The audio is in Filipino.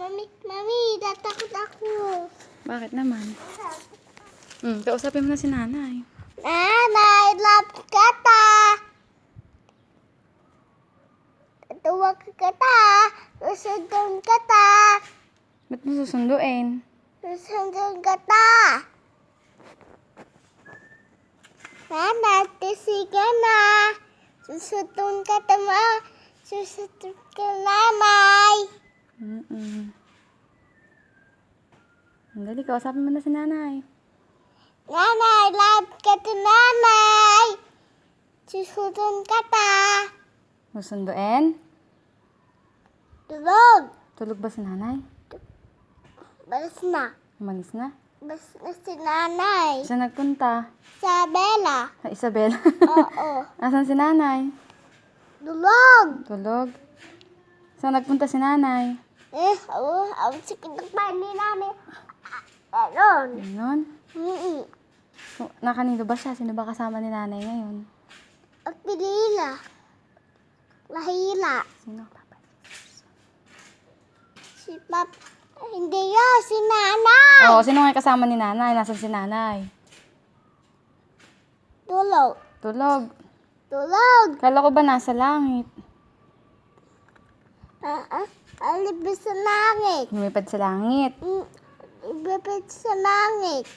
Mami, tatakot ako. Bakit naman? Kausapin mo na si nanay. Nanay, love kita. Tuwag kita. Susundon kita. Ba't mo susunduin? Susundon kita. Nanay, tisiga na. Susundon kita mo. Susundon ka nanay. Dali, kausapin mo na si nanay. Nanay, love kita nanay. Susundon kita. Susunduin? Tulog. Tulog ba si nanay? Balas na. Umalis na? Balas na si nanay. Saan nagpunta? Sa Bella. Sa Isabel. Oo. Asan si nanay? Tulog. Tulog. Saan nagpunta si nanay? Ang sakit ng paa ni nanay. Meron. Ganon. So, nakanino ba siya? Sino ba kasama ni nanay ngayon? At pilila. Lahila. Sino? Si Pap. Hindi yan, si nanay. Oo, sino nga kasama ni nanay? Nasaan si nanay? Tulog. Tulog. Tulog. Kala ko ba nasa langit? Alibis sa langit. Lumipad sa langit. Ibabit sa langit.